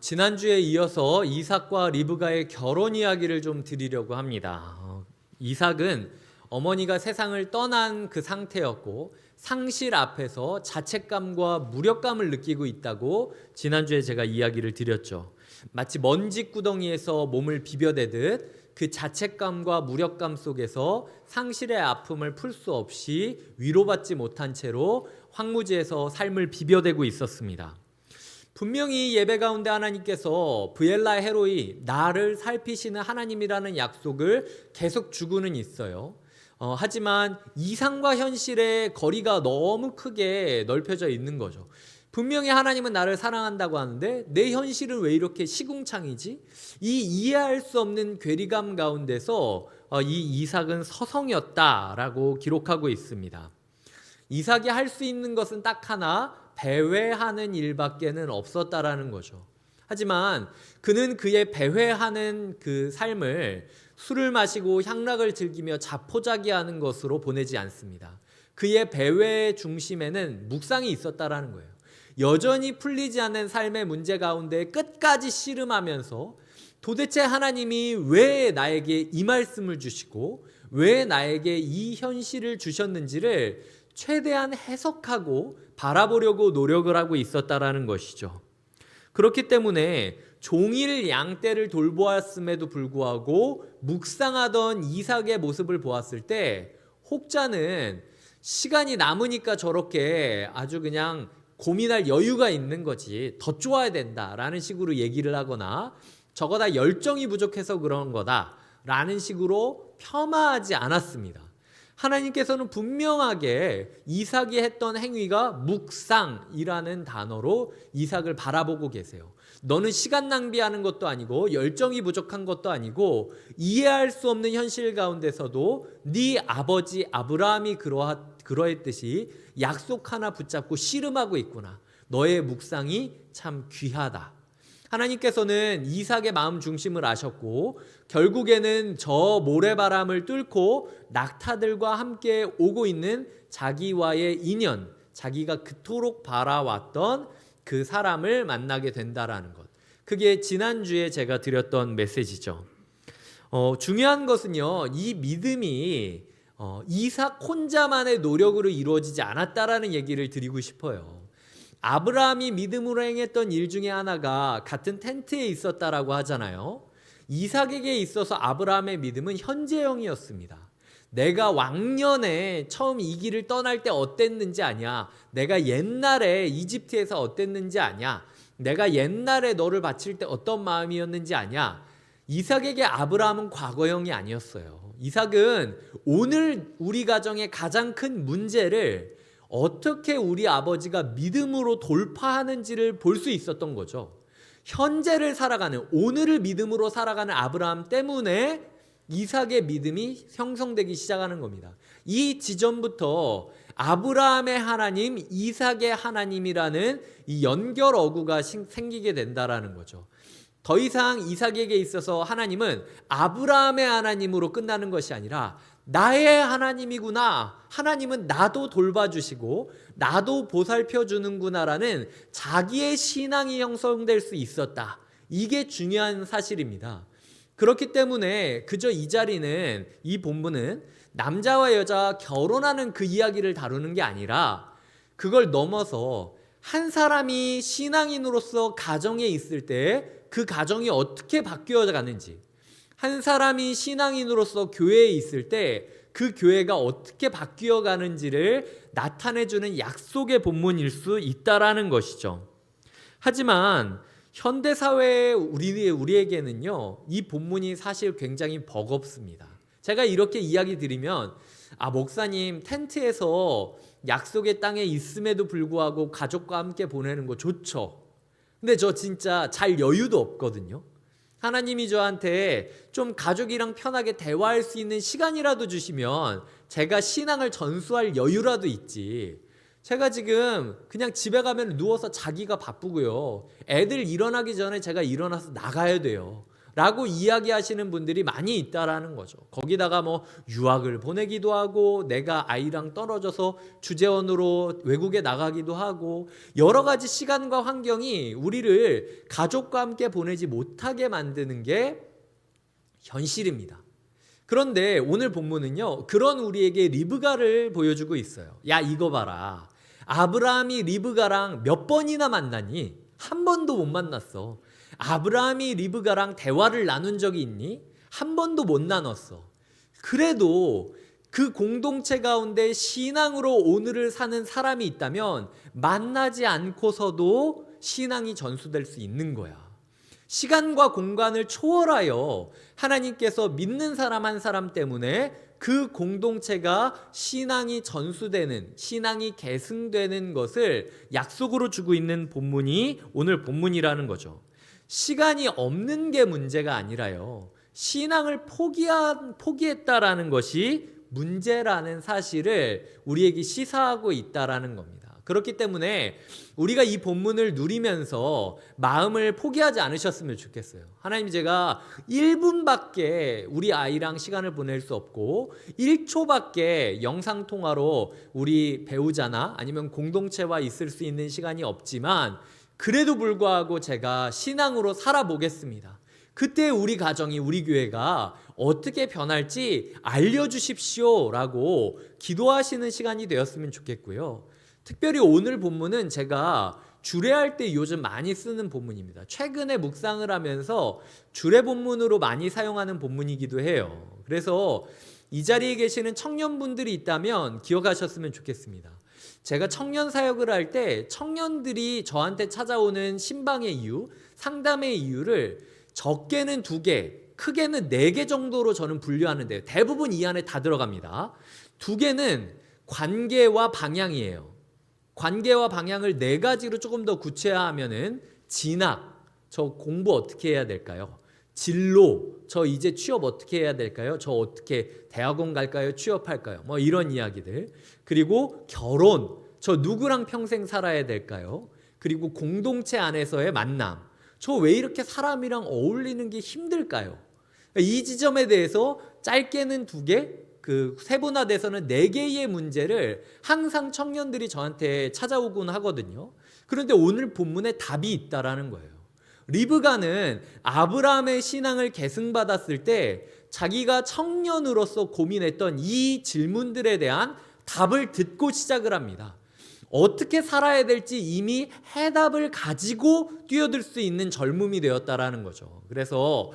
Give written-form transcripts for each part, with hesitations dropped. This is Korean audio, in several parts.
지난주에 이어서 이삭과 리브가의 결혼 이야기를 좀 드리려고 합니다. 이삭은 어머니가 세상을 떠난 그 상태였고 상실 앞에서 자책감과 무력감을 느끼고 있다고 지난주에 제가 이야기를 드렸죠. 마치 먼지구덩이에서 몸을 비벼대듯 그 자책감과 무력감 속에서 상실의 아픔을 풀 수 없이 위로받지 못한 채로 황무지에서 삶을 비벼대고 있었습니다. 분명히 예배 가운데 하나님께서 브엘라 헤로이 나를 살피시는 하나님이라는 약속을 계속 주고는 있어요. 하지만 이상과 현실의 거리가 너무 크게 넓혀져 있는 거죠. 분명히 하나님은 나를 사랑한다고 하는데 내 현실은 왜 이렇게 시궁창이지? 이 이해할 수 없는 괴리감 가운데서 이 이삭은 서성였다라고 기록하고 있습니다. 이삭이 할 수 있는 것은 딱 하나, 배회하는 일밖에는 없었다라는 거죠. 하지만 그는 그의 배회하는 그 삶을 술을 마시고 향락을 즐기며 자포자기하는 것으로 보내지 않습니다. 그의 배회의 중심에는 묵상이 있었다라는 거예요. 여전히 풀리지 않는 삶의 문제 가운데 끝까지 씨름하면서 도대체 하나님이 왜 나에게 이 말씀을 주시고 왜 나에게 이 현실을 주셨는지를 최대한 해석하고 바라보려고 노력을 하고 있었다라는 것이죠. 그렇기 때문에 종일 양떼를 돌보았음에도 불구하고 묵상하던 이삭의 모습을 보았을 때 혹자는 시간이 남으니까 저렇게 아주 그냥 고민할 여유가 있는 거지 더 좋아야 된다라는 식으로 얘기를 하거나 저거 다 열정이 부족해서 그런 거다라는 식으로 폄하하지 않았습니다. 하나님께서는 분명하게 이삭이 했던 행위가 묵상이라는 단어로 이삭을 바라보고 계세요. 너는 시간 낭비하는 것도 아니고 열정이 부족한 것도 아니고 이해할 수 없는 현실 가운데서도 네 아버지 아브라함이 그러했듯이 약속 하나 붙잡고 씨름하고 있구나. 너의 묵상이 참 귀하다. 하나님께서는 이삭의 마음 중심을 아셨고 결국에는 저 모래바람을 뚫고 낙타들과 함께 오고 있는 자기와의 인연, 자기가 그토록 바라왔던 그 사람을 만나게 된다라는 것. 그게 지난주에 제가 드렸던 메시지죠. 중요한 것은요, 이 믿음이 이삭 혼자만의 노력으로 이루어지지 않았다라는 얘기를 드리고 싶어요. 아브라함이 믿음으로 행했던 일 중에 하나가 같은 텐트에 있었다라고 하잖아요. 이삭에게 있어서 아브라함의 믿음은 현재형이었습니다. 내가 왕년에 처음 이 길을 떠날 때 어땠는지 아냐? 내가 옛날에 이집트에서 어땠는지 아냐? 내가 옛날에 너를 바칠 때 어떤 마음이었는지 아냐? 이삭에게 아브라함은 과거형이 아니었어요. 이삭은 오늘 우리 가정의 가장 큰 문제를 어떻게 우리 아버지가 믿음으로 돌파하는지를 볼 수 있었던 거죠. 현재를 살아가는, 오늘을 믿음으로 살아가는 아브라함 때문에 이삭의 믿음이 형성되기 시작하는 겁니다. 이 지점부터 아브라함의 하나님, 이삭의 하나님이라는 이 연결 어구가 생기게 된다라는 거죠. 더 이상 이삭에게 있어서 하나님은 아브라함의 하나님으로 끝나는 것이 아니라 나의 하나님이구나. 하나님은 나도 돌봐주시고 나도 보살펴주는구나라는 자기의 신앙이 형성될 수 있었다. 이게 중요한 사실입니다. 그렇기 때문에 그저 이 자리는, 이 본문은 남자와 여자 결혼하는 그 이야기를 다루는 게 아니라 그걸 넘어서 한 사람이 신앙인으로서 가정에 있을 때 그 가정이 어떻게 바뀌어 가는지, 한 사람이 신앙인으로서 교회에 있을 때 그 교회가 어떻게 바뀌어 가는지를 나타내주는 약속의 본문일 수 있다라는 것이죠. 하지만 현대사회의 우리에게는요, 이 본문이 사실 굉장히 버겁습니다. 제가 이렇게 이야기 드리면, 목사님 텐트에서 약속의 땅에 있음에도 불구하고 가족과 함께 보내는 거 좋죠. 근데 저 진짜 잘 여유도 없거든요. 하나님이 저한테 좀 가족이랑 편하게 대화할 수 있는 시간이라도 주시면 제가 신앙을 전수할 여유라도 있지. 제가 지금 그냥 집에 가면 누워서 자기가 바쁘고요. 애들 일어나기 전에 제가 일어나서 나가야 돼요. 라고 이야기하시는 분들이 많이 있다라는 거죠. 거기다가 뭐 유학을 보내기도 하고 내가 아이랑 떨어져서 주재원으로 외국에 나가기도 하고 여러 가지 시간과 환경이 우리를 가족과 함께 보내지 못하게 만드는 게 현실입니다. 그런데 오늘 본문은요, 그런 우리에게 리브가를 보여주고 있어요. 야, 이거 봐라. 아브라함이 리브가랑 몇 번이나 만나니? 한 번도 못 만났어. 아브라함이 리브가랑 대화를 나눈 적이 있니? 한 번도 못 나눴어. 그래도 그 공동체 가운데 신앙으로 오늘을 사는 사람이 있다면 만나지 않고서도 신앙이 전수될 수 있는 거야. 시간과 공간을 초월하여 하나님께서 믿는 사람 한 사람 때문에 그 공동체가 신앙이 전수되는, 신앙이 계승되는 것을 약속으로 주고 있는 본문이 오늘 본문이라는 거죠. 시간이 없는 게 문제가 아니라요, 신앙을 포기했다라는 것이 문제라는 사실을 우리에게 시사하고 있다라는 겁니다. 그렇기 때문에 우리가 이 본문을 누리면서 마음을 포기하지 않으셨으면 좋겠어요. 하나님, 제가 1분밖에 우리 아이랑 시간을 보낼 수 없고 1초밖에 영상통화로 우리 배우자나 아니면 공동체와 있을 수 있는 시간이 없지만 그래도 불구하고 제가 신앙으로 살아보겠습니다. 그때 우리 가정이, 우리 교회가 어떻게 변할지 알려주십시오 라고 기도하시는 시간이 되었으면 좋겠고요. 특별히 오늘 본문은 제가 주례할 때 요즘 많이 쓰는 본문입니다. 최근에 묵상을 하면서 주례 본문으로 많이 사용하는 본문이기도 해요. 그래서 이 자리에 계시는 청년분들이 있다면 기억하셨으면 좋겠습니다. 제가 청년 사역을 할 때 청년들이 저한테 찾아오는 신방의 이유, 상담의 이유를 적게는 2개, 크게는 4개 정도로 저는 분류하는데요. 대부분 이 안에 다 들어갑니다. 2개는 관계와 방향이에요. 관계와 방향을 4가지로 조금 더 구체화하면은 진학, 저 공부 어떻게 해야 될까요? 진로, 저 이제 취업 어떻게 해야 될까요? 저 어떻게 대학원 갈까요? 취업할까요? 뭐 이런 이야기들. 그리고 결혼, 저 누구랑 평생 살아야 될까요? 그리고 공동체 안에서의 만남, 저 왜 이렇게 사람이랑 어울리는 게 힘들까요? 이 지점에 대해서 짧게는 2개, 세분화돼서는 4개의 문제를 항상 청년들이 저한테 찾아오곤 하거든요. 그런데 오늘 본문에 답이 있다라는 거예요. 리브가는 아브라함의 신앙을 계승받았을 때 자기가 청년으로서 고민했던 이 질문들에 대한 답을 듣고 시작을 합니다. 어떻게 살아야 될지 이미 해답을 가지고 뛰어들 수 있는 젊음이 되었다라는 거죠. 그래서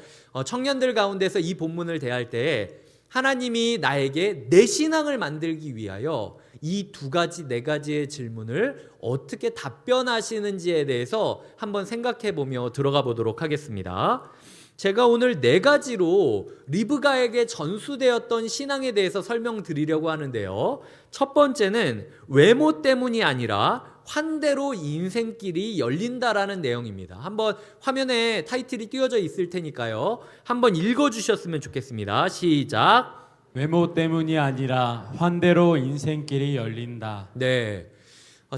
청년들 가운데서 이 본문을 대할 때 하나님이 나에게 내 신앙을 만들기 위하여 이 2가지, 4가지의 질문을 어떻게 답변하시는지에 대해서 한번 생각해 보며 들어가 보도록 하겠습니다. 제가 오늘 4가지로 리브가에게 전수되었던 신앙에 대해서 설명드리려고 하는데요. 첫 번째는 외모 때문이 아니라 환대로 인생길이 열린다라는 내용입니다. 한번 화면에 타이틀이 띄워져 있을 테니까요. 한번 읽어주셨으면 좋겠습니다. 시작. 외모 때문이 아니라 환대로 인생길이 열린다. 네.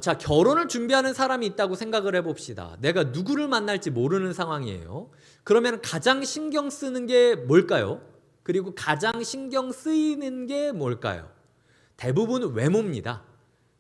자, 결혼을 준비하는 사람이 있다고 생각을 해봅시다. 내가 누구를 만날지 모르는 상황이에요. 그러면 가장 신경 쓰는 게 뭘까요? 그리고 가장 신경 쓰이는 게 뭘까요? 대부분 외모입니다.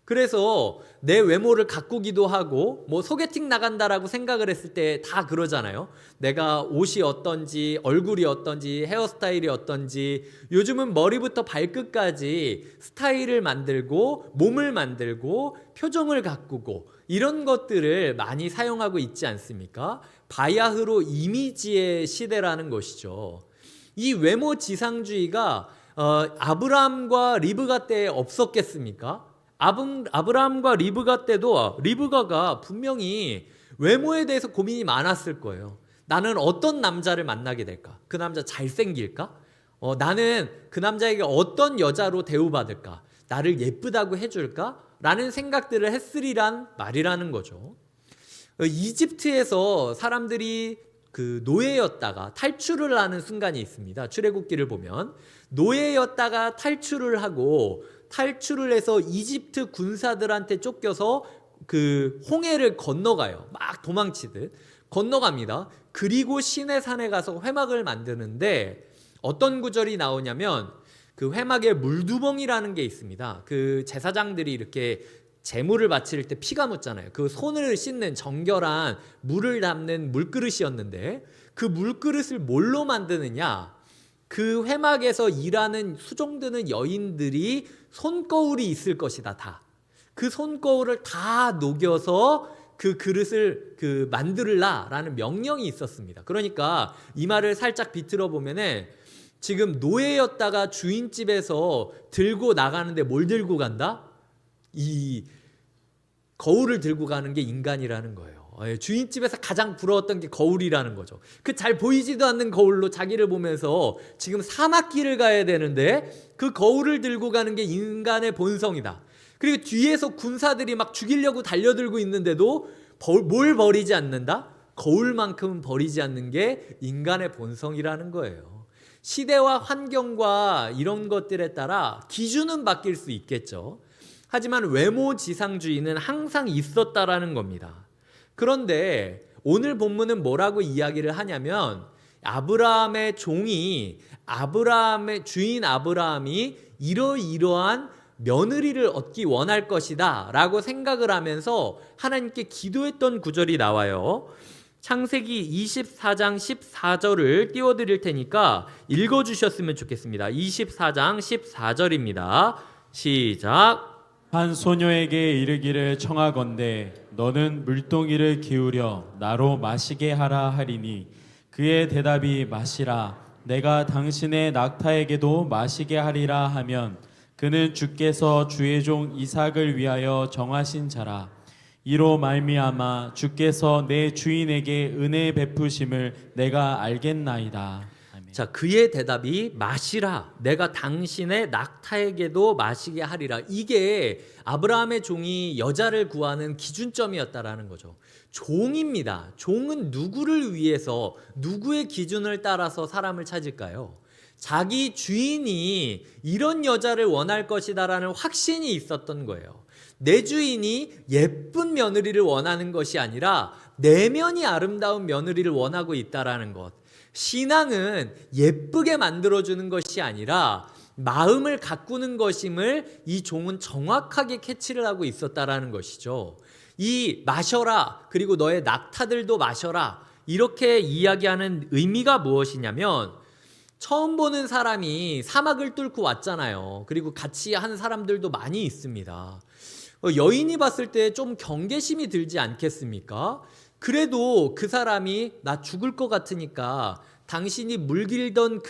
그래서 내 외모를 가꾸기도 하고 뭐 소개팅 나간다라고 생각을 했을 때 다 그러잖아요. 내가 옷이 어떤지, 얼굴이 어떤지, 헤어스타일이 어떤지, 요즘은 머리부터 발끝까지 스타일을 만들고 몸을 만들고 표정을 가꾸고 이런 것들을 많이 사용하고 있지 않습니까? 바야흐로 이미지의 시대라는 것이죠. 이 외모 지상주의가 아브라함과 리브가 때에 없었겠습니까? 아브라함과 리브가 때도 리브가가 분명히 외모에 대해서 고민이 많았을 거예요. 나는 어떤 남자를 만나게 될까? 그 남자 잘생길까? 나는 그 남자에게 어떤 여자로 대우받을까? 나를 예쁘다고 해줄까? 라는 생각들을 했으리란 말이라는 거죠. 이집트에서 사람들이 노예였다가 탈출을 하는 순간이 있습니다. 출애굽기를 보면 노예였다가 탈출을 하고 탈출을 해서 이집트 군사들한테 쫓겨서 그 홍해를 건너가요. 막 도망치듯 건너갑니다. 그리고 시내산에 가서 회막을 만드는데 어떤 구절이 나오냐면 그 회막에 물두멍이라는 게 있습니다. 그 제사장들이 이렇게 제물을 바칠 때 피가 묻잖아요. 그 손을 씻는 정결한 물을 담는 물그릇이었는데 그 물그릇을 뭘로 만드느냐? 그 회막에서 일하는 수종드는 여인들이 손거울이 있을 것이다. 다. 그 손거울을 다 녹여서 그 그릇을 만들라라는 명령이 있었습니다. 그러니까 이 말을 살짝 비틀어 보면은 지금 노예였다가 주인집에서 들고 나가는데 뭘 들고 간다? 이 거울을 들고 가는 게 인간이라는 거예요. 주인집에서 가장 부러웠던 게 거울이라는 거죠. 그 잘 보이지도 않는 거울로 자기를 보면서 지금 사막길을 가야 되는데 그 거울을 들고 가는 게 인간의 본성이다. 그리고 뒤에서 군사들이 막 죽이려고 달려들고 있는데도 뭘 버리지 않는다? 거울만큼은 버리지 않는 게 인간의 본성이라는 거예요. 시대와 환경과 이런 것들에 따라 기준은 바뀔 수 있겠죠. 하지만 외모지상주의는 항상 있었다라는 겁니다. 그런데 오늘 본문은 뭐라고 이야기를 하냐면 아브라함의 종이 아브라함의 주인 아브라함이 이러이러한 며느리를 얻기 원할 것이다 라고 생각을 하면서 하나님께 기도했던 구절이 나와요. 창세기 24장 14절을 띄워드릴 테니까 읽어주셨으면 좋겠습니다. 24장 14절입니다. 시작. 한 소녀에게 이르기를 청하건대 너는 물동이를 기울여 나로 마시게 하라 하리니 그의 대답이 마시라 내가 당신의 낙타에게도 마시게 하리라 하면 그는 주께서 주의 종 이삭을 위하여 정하신 자라. 이로 말미암아 주께서 내 주인에게 은혜 베푸심을 내가 알겠나이다. 아멘. 자, 그의 대답이 마시라. 내가 당신의 낙타에게도 마시게 하리라. 이게 아브라함의 종이 여자를 구하는 기준점이었다라는 거죠. 종입니다. 종은 누구를 위해서 누구의 기준을 따라서 사람을 찾을까요? 자기 주인이 이런 여자를 원할 것이다라는 확신이 있었던 거예요. 내 주인이 예쁜 며느리를 원하는 것이 아니라 내면이 아름다운 며느리를 원하고 있다라는 것. 신앙은 예쁘게 만들어주는 것이 아니라 마음을 가꾸는 것임을 이 종은 정확하게 캐치를 하고 있었다라는 것이죠. 이 마셔라, 그리고 너의 낙타들도 마셔라, 이렇게 이야기하는 의미가 무엇이냐면 처음 보는 사람이 사막을 뚫고 왔잖아요. 그리고 같이 한 사람들도 많이 있습니다. 여인이 봤을 때 좀 경계심이 들지 않겠습니까? 그래도 그 사람이 나 죽을 것 같으니까 당신이 물 길던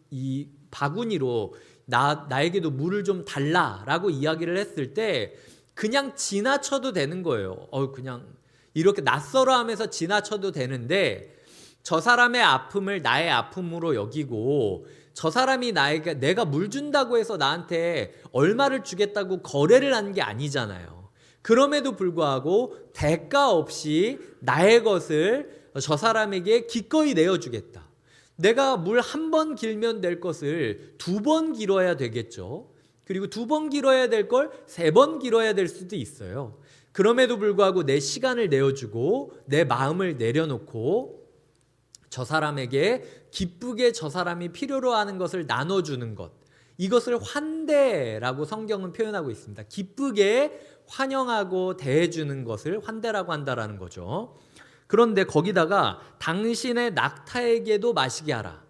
이 바구니로 나에게도 물을 좀 달라라고 이야기를 했을 때 그냥 지나쳐도 되는 거예요. 그냥 이렇게 낯설어 하면서 지나쳐도 되는데 저 사람의 아픔을 나의 아픔으로 여기고 저 사람이 내가 물 준다고 해서 나한테 얼마를 주겠다고 거래를 한 게 아니잖아요. 그럼에도 불구하고 대가 없이 나의 것을 저 사람에게 기꺼이 내어주겠다. 내가 물 한 번 길면 될 것을 2번 길어야 되겠죠. 그리고 2번 길어야 될 걸 3번 길어야 될 수도 있어요. 그럼에도 불구하고 내 시간을 내어주고 내 마음을 내려놓고 저 사람에게 기쁘게 저 사람이 필요로 하는 것을 나눠주는 것, 이것을 환대라고 성경은 표현하고 있습니다. 기쁘게 환영하고 대해주는 것을 환대라고 한다라는 거죠. 그런데 거기다가 당신의 낙타에게도 마시게 하라.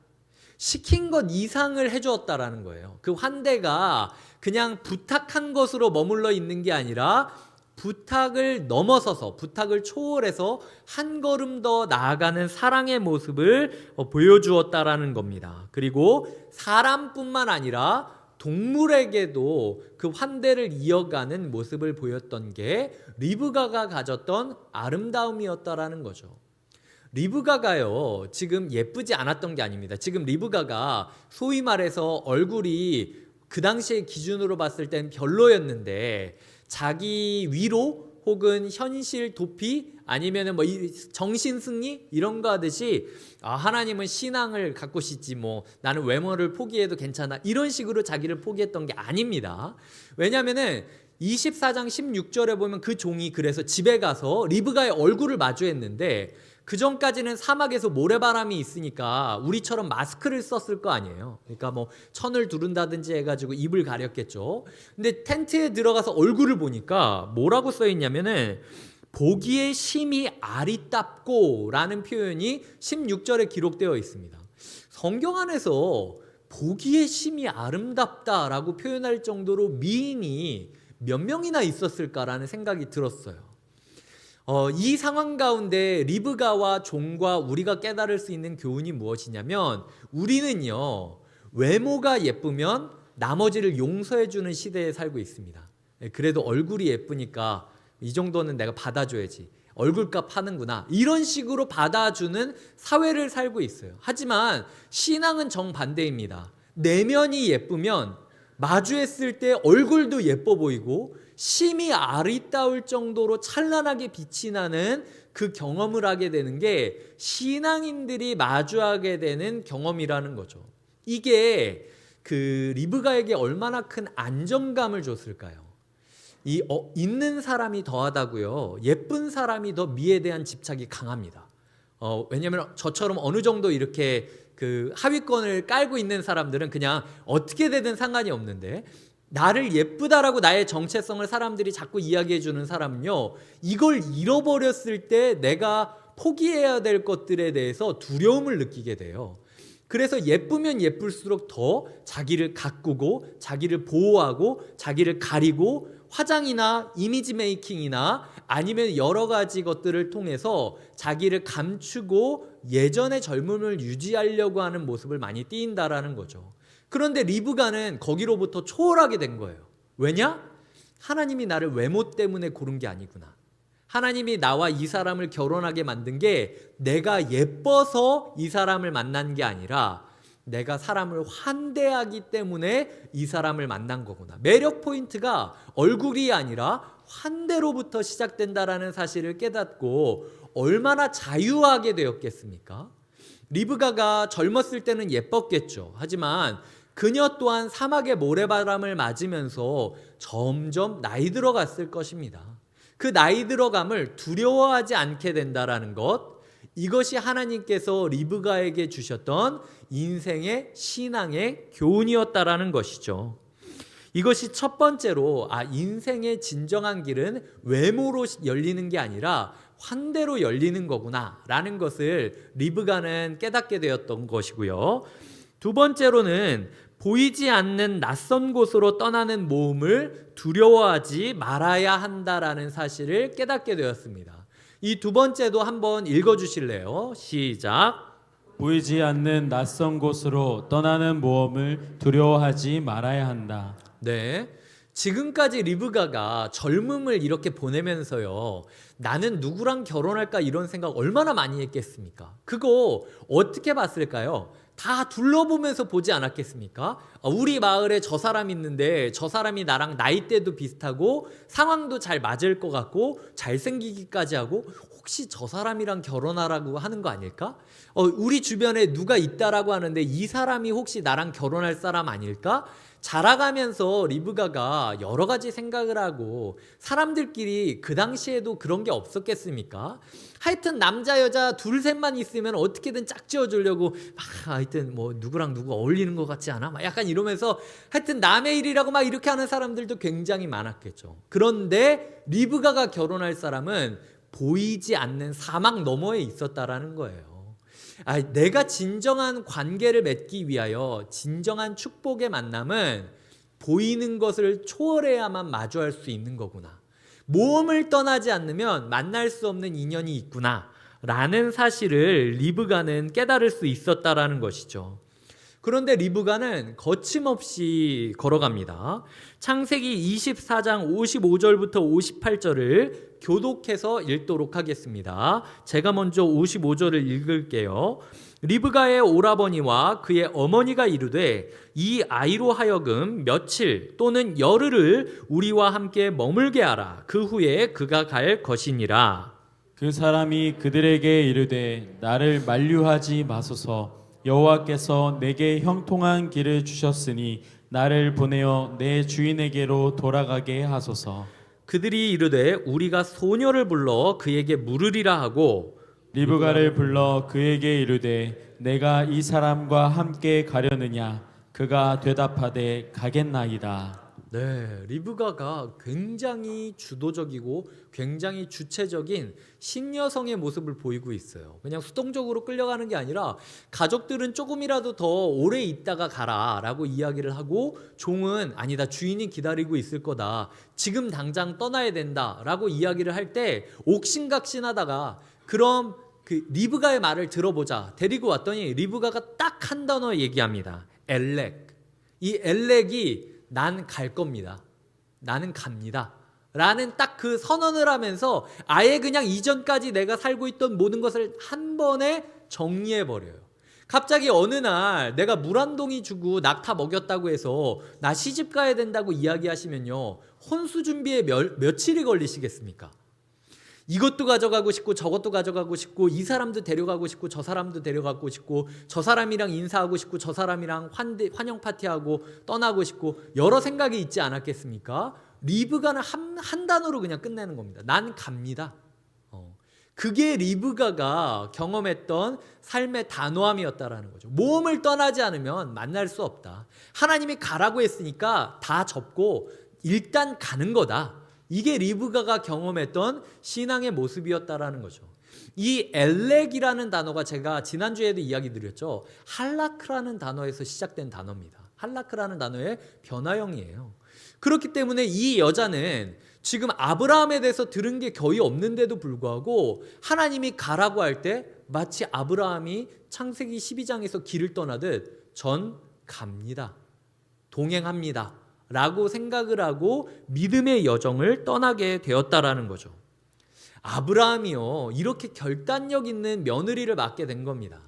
시킨 것 이상을 해주었다라는 거예요. 그 환대가 그냥 부탁한 것으로 머물러 있는 게 아니라 부탁을 넘어서서, 부탁을 초월해서 한 걸음 더 나아가는 사랑의 모습을 보여주었다라는 겁니다. 그리고 사람뿐만 아니라 동물에게도 그 환대를 이어가는 모습을 보였던 게 리브가가 가졌던 아름다움이었다라는 거죠. 리브가가요, 지금 예쁘지 않았던 게 아닙니다. 지금 리브가가 소위 말해서 얼굴이 그 당시의 기준으로 봤을 땐 별로였는데 자기 위로 혹은 현실 도피 아니면은 뭐 정신 승리 이런 거 하듯이 하나님은 신앙을 갖고 싶지 뭐 나는 외모를 포기해도 괜찮아 이런 식으로 자기를 포기했던 게 아닙니다. 왜냐하면은 24장 16절에 보면 그 종이 그래서 집에 가서 리브가의 얼굴을 마주했는데 그 전까지는 사막에서 모래바람이 있으니까 우리처럼 마스크를 썼을 거 아니에요. 그러니까 뭐 천을 두른다든지 해가지고 입을 가렸겠죠. 근데 텐트에 들어가서 얼굴을 보니까 뭐라고 써 있냐면은 보기에 심히 아리답고 라는 표현이 16절에 기록되어 있습니다. 성경 안에서 보기에 심히 아름답다라고 표현할 정도로 미인이 몇 명이나 있었을까라는 생각이 들었어요. 이 상황 가운데 리브가와 종과 우리가 깨달을 수 있는 교훈이 무엇이냐면 우리는요 외모가 예쁘면 나머지를 용서해주는 시대에 살고 있습니다. 그래도 얼굴이 예쁘니까 이 정도는 내가 받아줘야지, 얼굴값 하는구나, 이런 식으로 받아주는 사회를 살고 있어요. 하지만 신앙은 정반대입니다. 내면이 예쁘면 마주했을 때 얼굴도 예뻐 보이고 심히 아리따울 정도로 찬란하게 빛이 나는 그 경험을 하게 되는 게 신앙인들이 마주하게 되는 경험이라는 거죠. 이게 그 리브가에게 얼마나 큰 안정감을 줬을까요? 있는 사람이 더하다고요. 예쁜 사람이 더 미에 대한 집착이 강합니다. 왜냐하면 저처럼 어느 정도 이렇게 그 하위권을 깔고 있는 사람들은 그냥 어떻게 되든 상관이 없는데, 나를 예쁘다라고 나의 정체성을 사람들이 자꾸 이야기해 주는 사람은요, 이걸 잃어버렸을 때 내가 포기해야 될 것들에 대해서 두려움을 느끼게 돼요. 그래서 예쁘면 예쁠수록 더 자기를 가꾸고 자기를 보호하고 자기를 가리고 화장이나 이미지 메이킹이나 아니면 여러 가지 것들을 통해서 자기를 감추고 예전의 젊음을 유지하려고 하는 모습을 많이 띈다라는 거죠. 그런데 리브가는 거기로부터 초월하게 된 거예요. 왜냐? 하나님이 나를 외모 때문에 고른 게 아니구나. 하나님이 나와 이 사람을 결혼하게 만든 게 내가 예뻐서 이 사람을 만난 게 아니라 내가 사람을 환대하기 때문에 이 사람을 만난 거구나. 매력 포인트가 얼굴이 아니라 환대로부터 시작된다라는 사실을 깨닫고 얼마나 자유하게 되었겠습니까? 리브가가 젊었을 때는 예뻤겠죠. 하지만 그녀 또한 사막의 모래바람을 맞으면서 점점 나이 들어갔을 것입니다. 그 나이 들어감을 두려워하지 않게 된다라는 것, 이것이 하나님께서 리브가에게 주셨던 인생의 신앙의 교훈이었다라는 것이죠. 이것이 첫 번째로 인생의 진정한 길은 외모로 열리는 게 아니라 환대로 열리는 거구나 라는 것을 리브가는 깨닫게 되었던 것이고요. 두 번째로는 보이지 않는 낯선 곳으로 떠나는 모험을 두려워하지 말아야 한다라는 사실을 깨닫게 되었습니다. 이 두 번째도 한번 읽어주실래요? 시작. 보이지 않는 낯선 곳으로 떠나는 모험을 두려워하지 말아야 한다. 네, 지금까지 리브가가 젊음을 이렇게 보내면서요, 나는 누구랑 결혼할까 이런 생각 얼마나 많이 했겠습니까? 그거 어떻게 봤을까요? 다 둘러보면서 보지 않았겠습니까? 우리 마을에 저 사람 있는데 저 사람이 나랑 나이대도 비슷하고 상황도 잘 맞을 것 같고 잘생기기까지 하고 혹시 저 사람이랑 결혼하라고 하는 거 아닐까? 우리 주변에 누가 있다라고 하는데 이 사람이 혹시 나랑 결혼할 사람 아닐까? 자라가면서 리브가가 여러 가지 생각을 하고, 사람들끼리 그 당시에도 그런 게 없었겠습니까? 하여튼 남자 여자 둘 셋만 있으면 어떻게든 짝지어 주려고 하여튼 뭐 누구랑 누구 어울리는 것 같지 않아? 막 약간 이러면서 하여튼 남의 일이라고 막 이렇게 하는 사람들도 굉장히 많았겠죠. 그런데 리브가가 결혼할 사람은 보이지 않는 사막 너머에 있었다라는 거예요. 내가 진정한 관계를 맺기 위하여 진정한 축복의 만남은 보이는 것을 초월해야만 마주할 수 있는 거구나. 모험을 떠나지 않으면 만날 수 없는 인연이 있구나 라는 사실을 리브가는 깨달을 수 있었다라는 것이죠. 그런데 리브가는 거침없이 걸어갑니다. 창세기 24장 55절부터 58절을 교독해서 읽도록 하겠습니다. 제가 먼저 55절을 읽을게요. 리브가의 오라버니와 그의 어머니가 이르되 이 아이로 하여금 며칠 또는 열흘을 우리와 함께 머물게 하라. 그 후에 그가 갈 것이니라. 그 사람이 그들에게 이르되 나를 만류하지 마소서. 여호와께서 내게 형통한 길을 주셨으니 나를 보내어 내 주인에게로 돌아가게 하소서. 그들이 이르되 우리가 소녀를 불러 그에게 물으리라 하고 리브가를 불러 그에게 이르되 내가 이 사람과 함께 가려느냐? 그가 대답하되 가겠나이다. 네, 리브가가 굉장히 주도적이고 굉장히 주체적인 신여성의 모습을 보이고 있어요. 그냥 수동적으로 끌려가는 게 아니라 가족들은 조금이라도 더 오래 있다가 가라라고 이야기를 하고 종은 아니다, 주인이 기다리고 있을 거다, 지금 당장 떠나야 된다라고 이야기를 할 때 옥신각신하다가 그럼 그 리브가의 말을 들어보자 데리고 왔더니 리브가가 딱 한 단어 얘기합니다. 엘렉. 이 엘렉이 난 갈 겁니다. 나는 갑니다. 라는 딱 그 선언을 하면서 아예 그냥 이전까지 내가 살고 있던 모든 것을 한 번에 정리해버려요. 갑자기 어느 날 내가 물 한 동이 주고 낙타 먹였다고 해서 나 시집 가야 된다고 이야기하시면요, 혼수 준비에 며칠이 걸리시겠습니까? 이것도 가져가고 싶고 저것도 가져가고 싶고 이 사람도 데려가고 싶고 저 사람도 데려가고 싶고 저 사람이랑 인사하고 싶고 저 사람이랑 환영 파티하고 떠나고 싶고 여러 생각이 있지 않았겠습니까? 리브가는 한 단어로 그냥 끝내는 겁니다. 난 갑니다. 그게 리브가가 경험했던 삶의 단호함이었다라는 거죠. 모험을 떠나지 않으면 만날 수 없다. 하나님이 가라고 했으니까 다 접고 일단 가는 거다. 이게 리브가가 경험했던 신앙의 모습이었다라는 거죠. 이 엘렉이라는 단어가 제가 지난주에도 이야기 드렸죠. 할라크라는 단어에서 시작된 단어입니다. 할라크라는 단어의 변화형이에요. 그렇기 때문에 이 여자는 지금 아브라함에 대해서 들은 게 거의 없는데도 불구하고 하나님이 가라고 할 때 마치 아브라함이 창세기 12장에서 길을 떠나듯 전 갑니다. 동행합니다. 라고 생각을 하고 믿음의 여정을 떠나게 되었다라는 거죠. 아브라함이요, 이렇게 결단력 있는 며느리를 맡게 된 겁니다.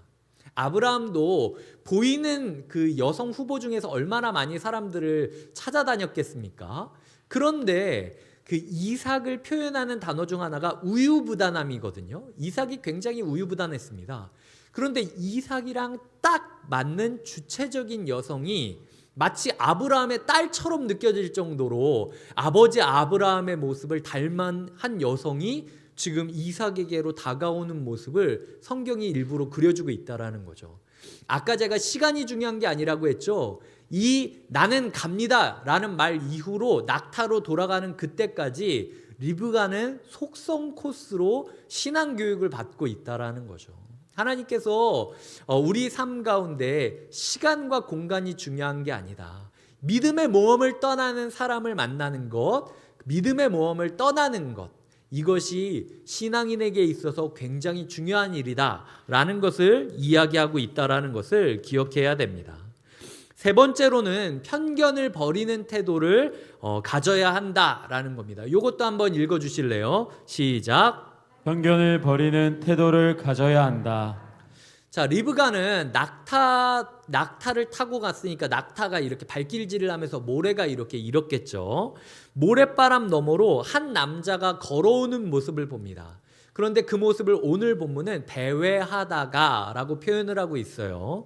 아브라함도 보이는 그 여성 후보 중에서 얼마나 많이 사람들을 찾아다녔겠습니까? 그런데 그 이삭을 표현하는 단어 중 하나가 우유부단함이거든요. 이삭이 굉장히 우유부단했습니다. 그런데 이삭이랑 딱 맞는 주체적인 여성이 마치 아브라함의 딸처럼 느껴질 정도로 아버지 아브라함의 모습을 닮은 한 여성이 지금 이삭에게로 다가오는 모습을 성경이 일부러 그려주고 있다라는 거죠. 아까 제가 시간이 중요한 게 아니라고 했죠. 이 나는 갑니다 라는 말 이후로 낙타로 돌아가는 그때까지 리브가는 속성 코스로 신앙교육을 받고 있다라는 거죠. 하나님께서 우리 삶 가운데 시간과 공간이 중요한 게 아니다. 믿음의 모험을 떠나는 사람을 만나는 것, 믿음의 모험을 떠나는 것, 이것이 신앙인에게 있어서 굉장히 중요한 일이다 라는 것을 이야기하고 있다라는 것을 기억해야 됩니다. 세 번째로는 편견을 버리는 태도를 가져야 한다라는 겁니다. 이것도 한번 읽어주실래요? 시작. 편견을 버리는 태도를 가져야 한다. 자, 리브가는 낙타를 타고 갔으니까 낙타가 이렇게 발길질을 하면서 모래가 이렇게 일었겠죠. 모래바람 너머로 한 남자가 걸어오는 모습을 봅니다. 그런데 그 모습을 오늘 본문은 배회하다가 라고 표현을 하고 있어요.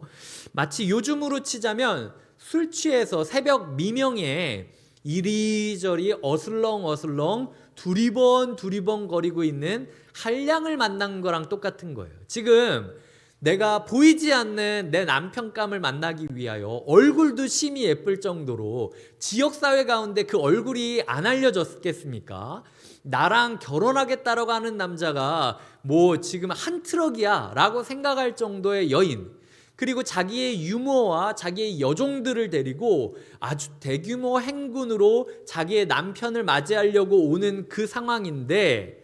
마치 요즘으로 치자면 술 취해서 새벽 미명에 이리저리 어슬렁어슬렁 두리번 거리고 있는 한량을 만난 거랑 똑같은 거예요. 지금 내가 보이지 않는 내 남편감을 만나기 위하여 얼굴도 심히 예쁠 정도로 지역사회 가운데 그 얼굴이 안 알려졌겠습니까? 나랑 결혼하겠다라고 하는 남자가 뭐 지금 한 트럭이야 라고 생각할 정도의 여인, 그리고 자기의 유머와 자기의 여종들을 데리고 아주 대규모 행군으로 자기의 남편을 맞이하려고 오는 그 상황인데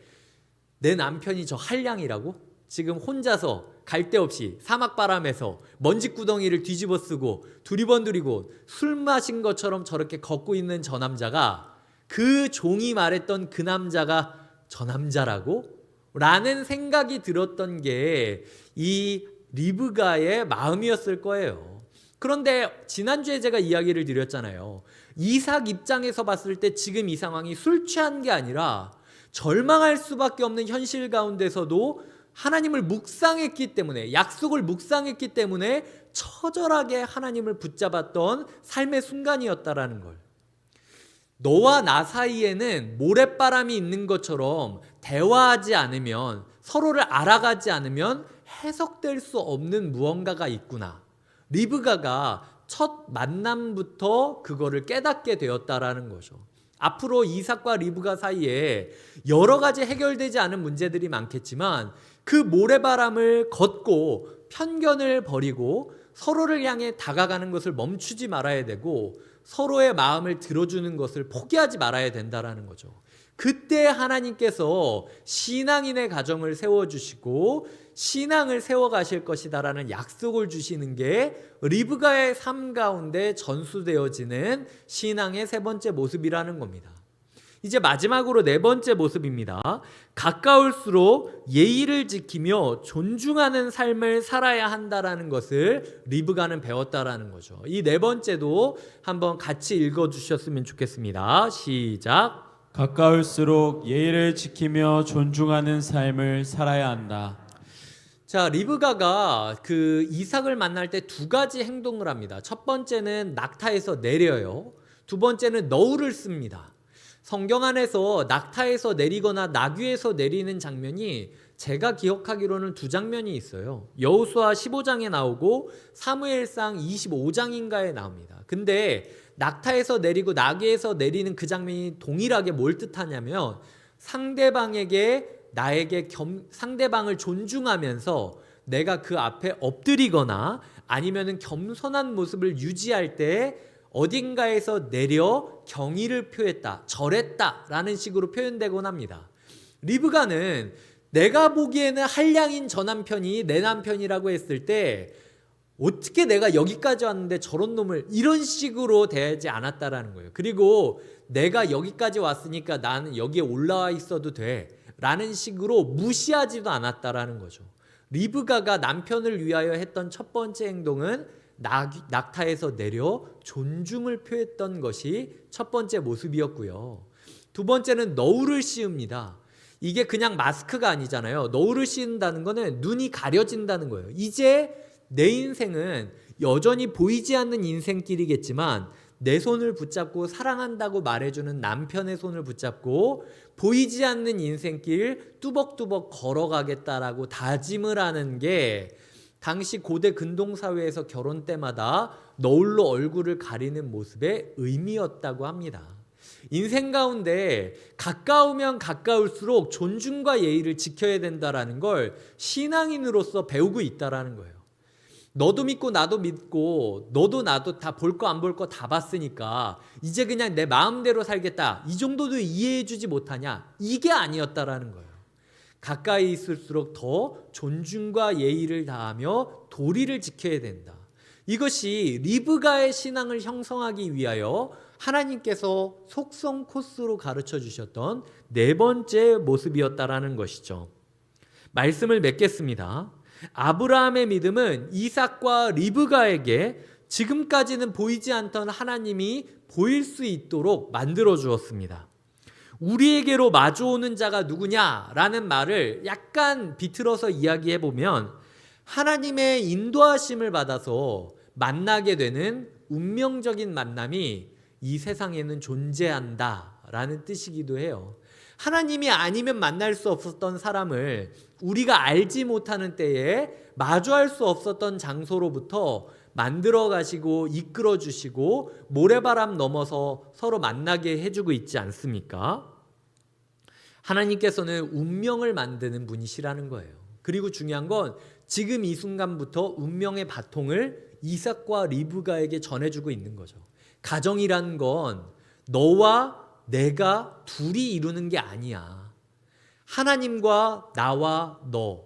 내 남편이 저 한량이라고? 지금 혼자서 갈 데 없이 사막바람에서 먼지구덩이를 뒤집어 쓰고 두리번두리고 술 마신 것처럼 저렇게 걷고 있는 저 남자가, 그 종이 말했던 그 남자가 저 남자라고? 라는 생각이 들었던 게 이 리브가의 마음이었을 거예요. 그런데 지난주에 제가 이야기를 드렸잖아요. 이삭 입장에서 봤을 때 지금 이 상황이 술 취한 게 아니라 절망할 수밖에 없는 현실 가운데서도 하나님을 묵상했기 때문에, 약속을 묵상했기 때문에 처절하게 하나님을 붙잡았던 삶의 순간이었다라는 걸. 너와 나 사이에는 모래바람이 있는 것처럼 대화하지 않으면, 서로를 알아가지 않으면 해석될 수 없는 무언가가 있구나. 리브가가 첫 만남부터 그거를 깨닫게 되었다라는 거죠. 앞으로 이삭과 리브가 사이에 여러 가지 해결되지 않은 문제들이 많겠지만 그 모래바람을 걷고 편견을 버리고 서로를 향해 다가가는 것을 멈추지 말아야 되고 서로의 마음을 들어주는 것을 포기하지 말아야 된다라는 거죠. 그때 하나님께서 신앙인의 가정을 세워주시고 신앙을 세워가실 것이다라는 약속을 주시는 게 리브가의 삶 가운데 전수되어지는 신앙의 세 번째 모습이라는 겁니다. 이제 마지막으로 네 번째 모습입니다. 가까울수록 예의를 지키며 존중하는 삶을 살아야 한다라는 것을 리브가는 배웠다라는 거죠. 이 네 번째도 한번 같이 읽어주셨으면 좋겠습니다. 시작. 가까울수록 예의를 지키며 존중하는 삶을 살아야 한다. 자, 리브가가 그 이삭을 만날 때 두 가지 행동을 합니다. 첫 번째는 낙타에서 내려요. 두 번째는 너울을 씁니다. 성경 안에서 낙타에서 내리거나 나귀에서 내리는 장면이 제가 기억하기로는 두 장면이 있어요. 여호수아 15장에 나오고 사무엘상 25장인가에 나옵니다. 근데 낙타에서 내리고 나귀에서 내리는 그 장면이 동일하게 뭘 뜻하냐면 상대방을 존중하면서 내가 그 앞에 엎드리거나 아니면은 겸손한 모습을 유지할 때 어딘가에서 내려 경의를 표했다, 절했다라는 식으로 표현되곤 합니다. 리브가는 내가 보기에는 한량인 저 남편이 내 남편이라고 했을 때 어떻게 내가 여기까지 왔는데 저런 놈을 이런 식으로 대하지 않았다라는 거예요. 그리고 내가 여기까지 왔으니까 나는 여기에 올라와 있어도 돼 라는 식으로 무시하지도 않았다라는 거죠. 리브가가 남편을 위하여 했던 첫 번째 행동은 낙타에서 내려 존중을 표했던 것이 첫 번째 모습이었고요. 두 번째는 너울을 씌웁니다. 이게 그냥 마스크가 아니잖아요. 너울을 씌운다는 거는 눈이 가려진다는 거예요. 이제 내 인생은 여전히 보이지 않는 인생길이겠지만 내 손을 붙잡고 사랑한다고 말해주는 남편의 손을 붙잡고 보이지 않는 인생길 뚜벅뚜벅 걸어가겠다라고 다짐을 하는 게 당시 고대 근동사회에서 결혼 때마다 너울로 얼굴을 가리는 모습의 의미였다고 합니다. 인생 가운데 가까우면 가까울수록 존중과 예의를 지켜야 된다라는 걸 신앙인으로서 배우고 있다라는 거예요. 너도 믿고 나도 믿고 너도 나도 다 볼 거 안 볼 거 다 봤으니까 이제 그냥 내 마음대로 살겠다. 이 정도도 이해해 주지 못하냐? 이게 아니었다라는 거예요. 가까이 있을수록 더 존중과 예의를 다하며 도리를 지켜야 된다. 이것이 리브가의 신앙을 형성하기 위하여 하나님께서 속성 코스로 가르쳐 주셨던 네 번째 모습이었다라는 것이죠. 말씀을 맺겠습니다. 아브라함의 믿음은 이삭과 리브가에게 지금까지는 보이지 않던 하나님이 보일 수 있도록 만들어 주었습니다. 우리에게로 마주오는 자가 누구냐라는 말을 약간 비틀어서 이야기해 보면 하나님의 인도하심을 받아서 만나게 되는 운명적인 만남이 이 세상에는 존재한다라는 뜻이기도 해요. 하나님이 아니면 만날 수 없었던 사람을 우리가 알지 못하는 때에 마주할 수 없었던 장소로부터 만들어 가시고 이끌어 주시고 모래바람 넘어서 서로 만나게 해주고 있지 않습니까? 하나님께서는 운명을 만드는 분이시라는 거예요. 그리고 중요한 건 지금 이 순간부터 운명의 바통을 이삭과 리브가에게 전해주고 있는 거죠. 가정이란 건 너와 내가 둘이 이루는 게 아니야. 하나님과 나와 너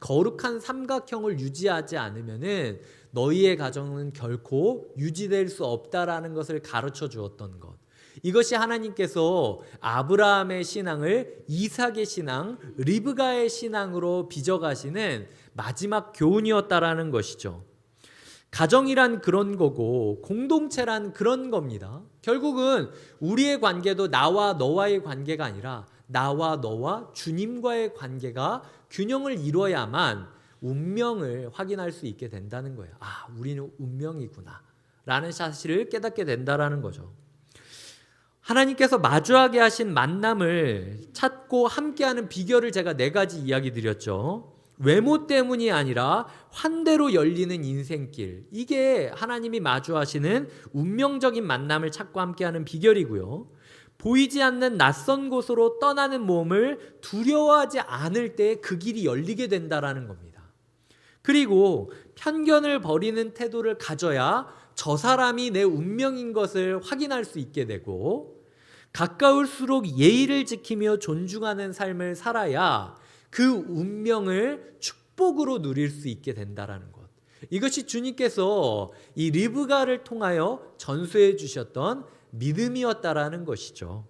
거룩한 삼각형을 유지하지 않으면은 너희의 가정은 결코 유지될 수 없다라는 것을 가르쳐 주었던 것. 이것이 하나님께서 아브라함의 신앙을 이삭의 신앙, 리브가의 신앙으로 빚어가시는 마지막 교훈이었다라는 것이죠. 가정이란 그런 거고 공동체란 그런 겁니다. 결국은 우리의 관계도 나와 너와의 관계가 아니라 나와 너와 주님과의 관계가 균형을 이뤄야만 운명을 확인할 수 있게 된다는 거예요. 아, 우리는 운명이구나 라는 사실을 깨닫게 된다라는 거죠. 하나님께서 마주하게 하신 만남을 찾고 함께하는 비결을 제가 4가지 이야기 드렸죠. 외모 때문이 아니라 환대로 열리는 인생길, 이게 하나님이 마주하시는 운명적인 만남을 찾고 함께하는 비결이고요. 보이지 않는 낯선 곳으로 떠나는 몸을 두려워하지 않을 때 그 길이 열리게 된다라는 겁니다. 그리고 편견을 버리는 태도를 가져야 저 사람이 내 운명인 것을 확인할 수 있게 되고, 가까울수록 예의를 지키며 존중하는 삶을 살아야 그 운명을 축복으로 누릴 수 있게 된다라는 것. 이것이 주님께서 이 리브가를 통하여 전수해 주셨던 믿음이었다라는 것이죠.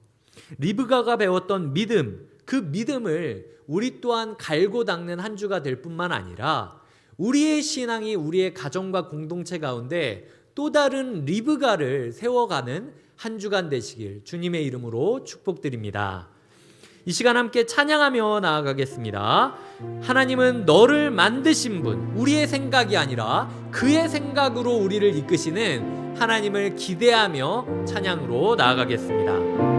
리브가가 배웠던 믿음, 그 믿음을 우리 또한 갈고 닦는 한 주가 될 뿐만 아니라 우리의 신앙이 우리의 가정과 공동체 가운데 또 다른 리브가를 세워가는 한 주간 되시길 주님의 이름으로 축복드립니다. 이 시간 함께 찬양하며 나아가겠습니다. 하나님은 너를 만드신 분, 우리의 생각이 아니라 그의 생각으로 우리를 이끄시는 하나님을 기대하며 찬양으로 나아가겠습니다.